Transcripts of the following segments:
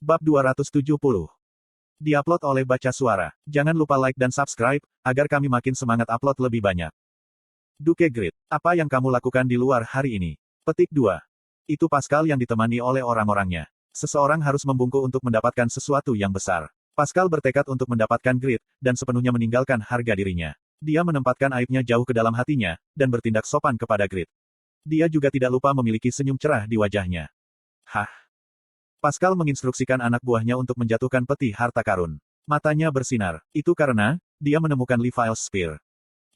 Bab 270. Diupload oleh Baca Suara. Jangan lupa like dan subscribe, agar kami makin semangat upload lebih banyak. Duke Grid, apa yang kamu lakukan di luar hari ini? Petik 2. Itu Pascal yang ditemani oleh orang-orangnya. Seseorang harus membungkuk untuk mendapatkan sesuatu yang besar. Pascal bertekad untuk mendapatkan Grid, dan sepenuhnya meninggalkan harga dirinya. Dia menempatkan aibnya jauh ke dalam hatinya, dan bertindak sopan kepada Grid. Dia juga tidak lupa memiliki senyum cerah di wajahnya. Hah? Pascal menginstruksikan anak buahnya untuk menjatuhkan peti harta karun. Matanya bersinar. Itu karena, dia menemukan Levi's Spear.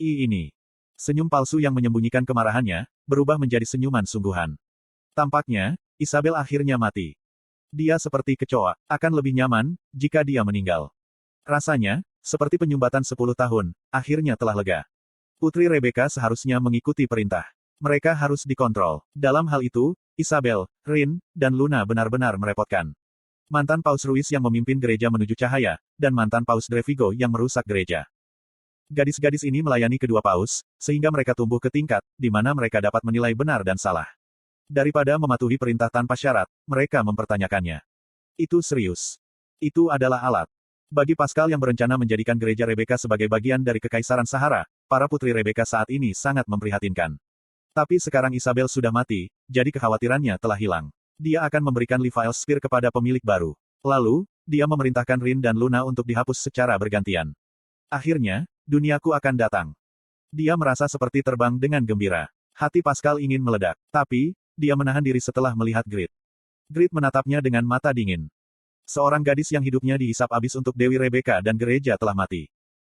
Ini. Senyum palsu yang menyembunyikan kemarahannya, berubah menjadi senyuman sungguhan. Tampaknya, Isabel akhirnya mati. Dia seperti kecoa, akan lebih nyaman, jika dia meninggal. Rasanya, seperti penyumbatan 10 tahun, akhirnya telah lega. Putri Rebecca seharusnya mengikuti perintah. Mereka harus dikontrol. Dalam hal itu, Isabel, Rin, dan Luna benar-benar merepotkan. Mantan Paus Ruiz yang memimpin gereja menuju cahaya, dan mantan Paus Drevigo yang merusak gereja. Gadis-gadis ini melayani kedua paus, sehingga mereka tumbuh ke tingkat, di mana mereka dapat menilai benar dan salah. Daripada mematuhi perintah tanpa syarat, mereka mempertanyakannya. Itu serius. Itu adalah alat. Bagi Pascal yang berencana menjadikan gereja Rebecca sebagai bagian dari Kekaisaran Sahara, para putri Rebecca saat ini sangat memprihatinkan. Tapi sekarang Isabel sudah mati, jadi kekhawatirannya telah hilang. Dia akan memberikan Levi's Spear kepada pemilik baru. Lalu, dia memerintahkan Rin dan Luna untuk dihapus secara bergantian. Akhirnya, duniaku akan datang. Dia merasa seperti terbang dengan gembira. Hati Pascal ingin meledak. Tapi, dia menahan diri setelah melihat Grid. Grid menatapnya dengan mata dingin. Seorang gadis yang hidupnya dihisap habis untuk Dewi Rebecca dan gereja telah mati.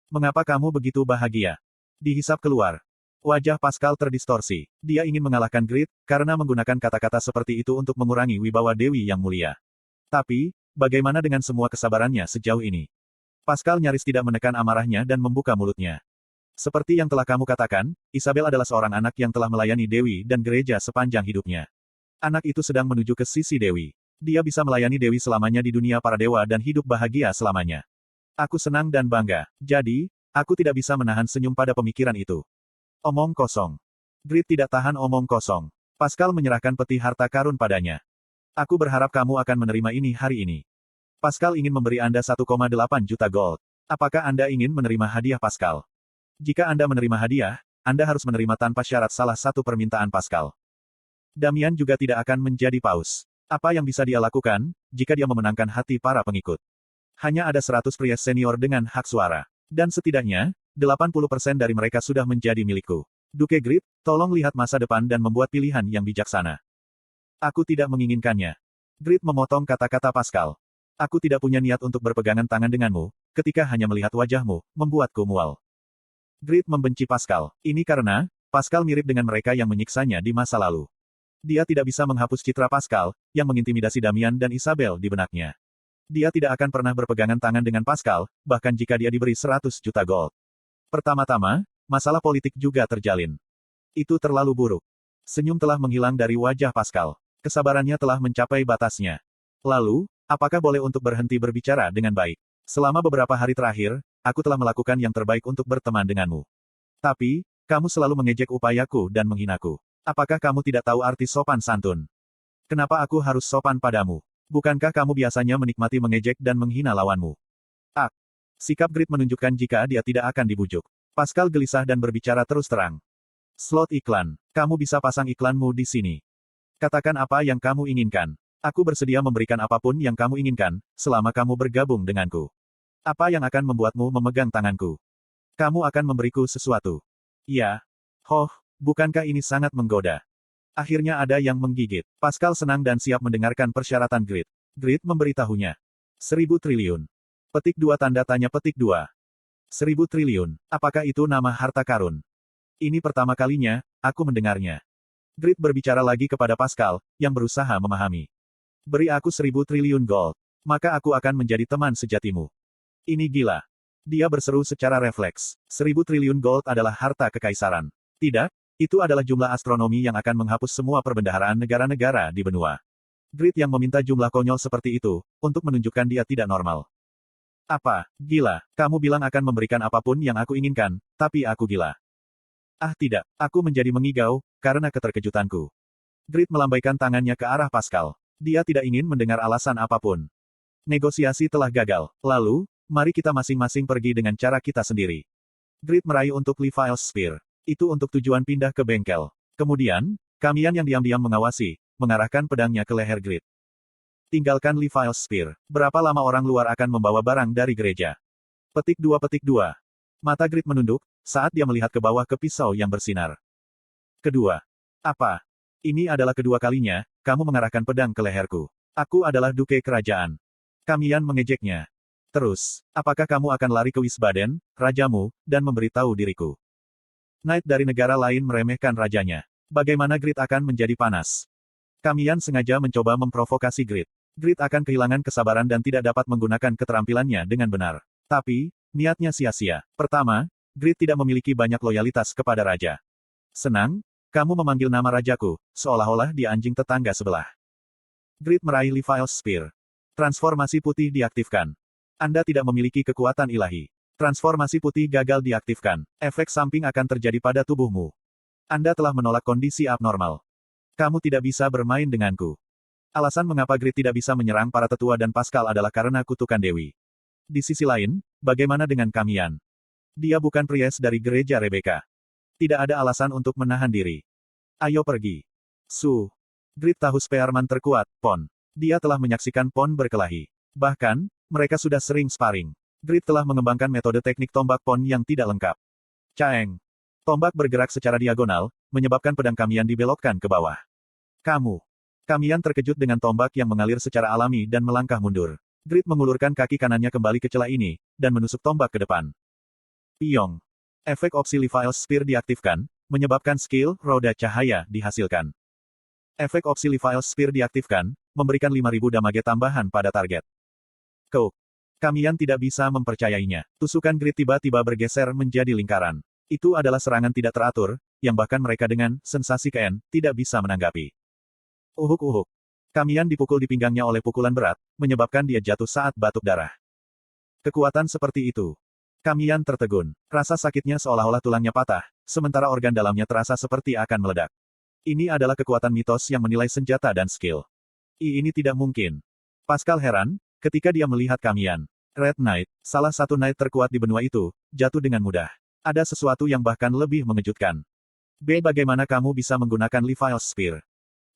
Mengapa kamu begitu bahagia? Dihisap keluar. Wajah Pascal terdistorsi. Dia ingin mengalahkan Grid, karena menggunakan kata-kata seperti itu untuk mengurangi wibawa Dewi yang mulia. Tapi, bagaimana dengan semua kesabarannya sejauh ini? Pascal nyaris tidak menekan amarahnya dan membuka mulutnya. Seperti yang telah kamu katakan, Isabel adalah seorang anak yang telah melayani Dewi dan gereja sepanjang hidupnya. Anak itu sedang menuju ke sisi Dewi. Dia bisa melayani Dewi selamanya di dunia para dewa dan hidup bahagia selamanya. Aku senang dan bangga. Jadi, aku tidak bisa menahan senyum pada pemikiran itu. Omong kosong. Grid tidak tahan omong kosong. Pascal menyerahkan peti harta karun padanya. Aku berharap kamu akan menerima ini hari ini. Pascal ingin memberi Anda 1,8 juta gold. Apakah Anda ingin menerima hadiah Pascal? Jika Anda menerima hadiah, Anda harus menerima tanpa syarat salah satu permintaan Pascal. Damian juga tidak akan menjadi paus. Apa yang bisa dia lakukan, jika dia memenangkan hati para pengikut? Hanya ada 100 pria senior dengan hak suara. Dan setidaknya, 80% dari mereka sudah menjadi milikku. Duke Grid, tolong lihat masa depan dan membuat pilihan yang bijaksana. Aku tidak menginginkannya. Grid memotong kata-kata Pascal. Aku tidak punya niat untuk berpegangan tangan denganmu, ketika hanya melihat wajahmu, membuatku mual. Grid membenci Pascal. Ini karena, Pascal mirip dengan mereka yang menyiksanya di masa lalu. Dia tidak bisa menghapus citra Pascal, yang mengintimidasi Damian dan Isabel di benaknya. Dia tidak akan pernah berpegangan tangan dengan Pascal, bahkan jika dia diberi 100 juta gold. Pertama-tama, masalah politik juga terjalin. Itu terlalu buruk. Senyum telah menghilang dari wajah Pascal. Kesabarannya telah mencapai batasnya. Lalu, apakah boleh untuk berhenti berbicara dengan baik? Selama beberapa hari terakhir, aku telah melakukan yang terbaik untuk berteman denganmu. Tapi, kamu selalu mengejek upayaku dan menghinaku. Apakah kamu tidak tahu arti sopan santun? Kenapa aku harus sopan padamu? Bukankah kamu biasanya menikmati mengejek dan menghina lawanmu? Sikap Grid menunjukkan jika dia tidak akan dibujuk. Pascal gelisah dan berbicara terus terang. Slot iklan. Kamu bisa pasang iklanmu di sini. Katakan apa yang kamu inginkan. Aku bersedia memberikan apapun yang kamu inginkan, selama kamu bergabung denganku. Apa yang akan membuatmu memegang tanganku? Kamu akan memberiku sesuatu. Ya. Bukankah ini sangat menggoda? Akhirnya ada yang menggigit. Pascal senang dan siap mendengarkan persyaratan Grid. Grid memberitahunya. 1000 triliun. Petik 2 tanda tanya petik 2. 1000 triliun. Apakah itu nama harta karun? Ini pertama kalinya, aku mendengarnya. Grid berbicara lagi kepada Pascal, yang berusaha memahami. Beri aku 1000 triliun gold. Maka aku akan menjadi teman sejatimu. Ini gila. Dia berseru secara refleks. 1000 triliun gold adalah harta kekaisaran. Tidak, itu adalah jumlah astronomi yang akan menghapus semua perbendaharaan negara-negara di benua. Grid yang meminta jumlah konyol seperti itu, untuk menunjukkan dia tidak normal. Apa? Gila, kamu bilang akan memberikan apapun yang aku inginkan, tapi aku gila. Tidak, aku menjadi mengigau, karena keterkejutanku. Grid melambaikan tangannya ke arah Pascal. Dia tidak ingin mendengar alasan apapun. Negosiasi telah gagal. Lalu, mari kita masing-masing pergi dengan cara kita sendiri. Grid meraih untuk Levi's Spear. Itu untuk tujuan pindah ke bengkel. Kemudian, Kamian yang diam-diam mengawasi, mengarahkan pedangnya ke leher Grid. Tinggalkan Levi's Spear. Berapa lama orang luar akan membawa barang dari gereja? Petik 2. Mata Grid menunduk, saat dia melihat ke bawah ke pisau yang bersinar. Kedua. Apa? Ini adalah kedua kalinya, kamu mengarahkan pedang ke leherku. Aku adalah Duke Kerajaan. Kamian mengejeknya. Terus, apakah kamu akan lari ke Wiesbaden, rajamu, dan memberitahu diriku? Knight dari negara lain meremehkan rajanya. Bagaimana Grid akan menjadi panas? Kamian sengaja mencoba memprovokasi Grid. Grid akan kehilangan kesabaran dan tidak dapat menggunakan keterampilannya dengan benar. Tapi, niatnya sia-sia. Pertama, Grid tidak memiliki banyak loyalitas kepada raja. Senang, kamu memanggil nama rajaku, seolah-olah dia anjing tetangga sebelah. Grid meraih Levi's Spear. Transformasi putih diaktifkan. Anda tidak memiliki kekuatan ilahi. Transformasi putih gagal diaktifkan. Efek samping akan terjadi pada tubuhmu. Anda telah menolak kondisi abnormal. Kamu tidak bisa bermain denganku. Alasan mengapa Grid tidak bisa menyerang para tetua dan Pascal adalah karena kutukan Dewi. Di sisi lain, bagaimana dengan Kamian? Dia bukan priest dari gereja Rebecca. Tidak ada alasan untuk menahan diri. Ayo pergi. Grid tahu Spearman terkuat, Pon. Dia telah menyaksikan Pon berkelahi. Bahkan, mereka sudah sering sparring. Grid telah mengembangkan metode teknik tombak Pon yang tidak lengkap. Caeng. Tombak bergerak secara diagonal, menyebabkan pedang Kamian dibelokkan ke bawah. Kamian terkejut dengan tombak yang mengalir secara alami dan melangkah mundur. Grid mengulurkan kaki kanannya kembali ke celah ini, dan menusuk tombak ke depan. Piong. Efek opsi Levi's Spear diaktifkan, menyebabkan skill roda cahaya dihasilkan. Efek opsi Levi's Spear diaktifkan, memberikan 5.000 damage tambahan pada target. Kamian tidak bisa mempercayainya. Tusukan Grid tiba-tiba bergeser menjadi lingkaran. Itu adalah serangan tidak teratur, yang bahkan mereka dengan sensasi Ken tidak bisa menanggapi. Uhuk. Kamian dipukul di pinggangnya oleh pukulan berat, menyebabkan dia jatuh saat batuk darah. Kekuatan seperti itu. Kamian tertegun. Rasa sakitnya seolah-olah tulangnya patah, sementara organ dalamnya terasa seperti akan meledak. Ini adalah kekuatan mitos yang menilai senjata dan skill. Ini tidak mungkin. Pascal heran, ketika dia melihat Kamian. Red Knight, salah satu knight terkuat di benua itu, jatuh dengan mudah. Ada sesuatu yang bahkan lebih mengejutkan. Bagaimana kamu bisa menggunakan Levi's Spear?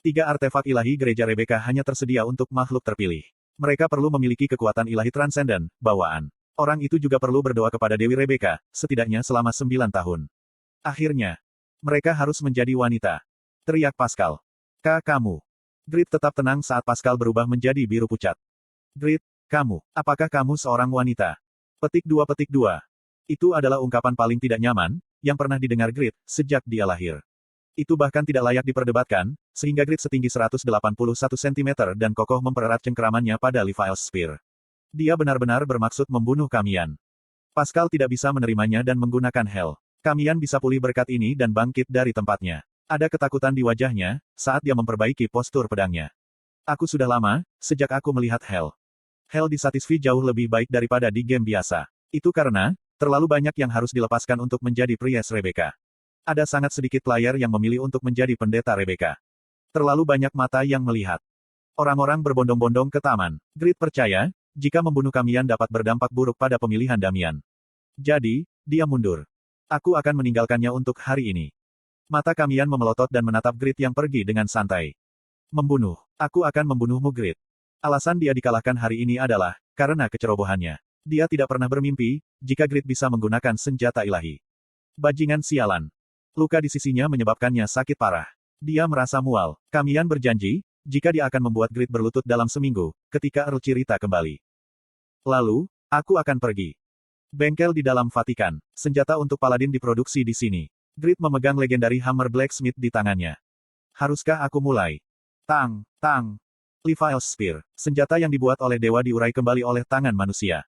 3 artefak ilahi gereja Rebecca hanya tersedia untuk makhluk terpilih. Mereka perlu memiliki kekuatan ilahi transenden, bawaan. Orang itu juga perlu berdoa kepada Dewi Rebecca, setidaknya selama 9 tahun. Akhirnya, mereka harus menjadi wanita. Teriak Pascal. Kamu. Grid tetap tenang saat Pascal berubah menjadi biru pucat. Grid, apakah kamu seorang wanita? Petik 2. Itu adalah ungkapan paling tidak nyaman, yang pernah didengar Grid, sejak dia lahir. Itu bahkan tidak layak diperdebatkan, sehingga Grid setinggi 181 cm dan kokoh mempererat cengkeramannya pada Levi's Spear. Dia benar-benar bermaksud membunuh Kamian. Pascal tidak bisa menerimanya dan menggunakan Hell. Kamian bisa pulih berkat ini dan bangkit dari tempatnya. Ada ketakutan di wajahnya, saat dia memperbaiki postur pedangnya. Aku sudah lama, sejak aku melihat Hell. Hell di Satisfy jauh lebih baik daripada di game biasa. Itu karena, terlalu banyak yang harus dilepaskan untuk menjadi priest Rebecca. Ada sangat sedikit player yang memilih untuk menjadi pendeta Rebecca. Terlalu banyak mata yang melihat. Orang-orang berbondong-bondong ke taman. Grid percaya, jika membunuh Kamian dapat berdampak buruk pada pemilihan Damian. Jadi, dia mundur. Aku akan meninggalkannya untuk hari ini. Mata Kamian memelotot dan menatap Grid yang pergi dengan santai. Membunuh. Aku akan membunuhmu Grid. Alasan dia dikalahkan hari ini adalah, karena kecerobohannya. Dia tidak pernah bermimpi, jika Grid bisa menggunakan senjata ilahi. Bajingan sialan. Luka di sisinya menyebabkannya sakit parah. Dia merasa mual. Kamian berjanji, jika dia akan membuat Grid berlutut dalam seminggu, ketika Earl Cirita kembali. Lalu, aku akan pergi. Bengkel di dalam Vatikan. Senjata untuk Paladin diproduksi di sini. Grid memegang legendary Hammer Blacksmith di tangannya. Haruskah aku mulai? Tang. Levi's Spear. Senjata yang dibuat oleh dewa diurai kembali oleh tangan manusia.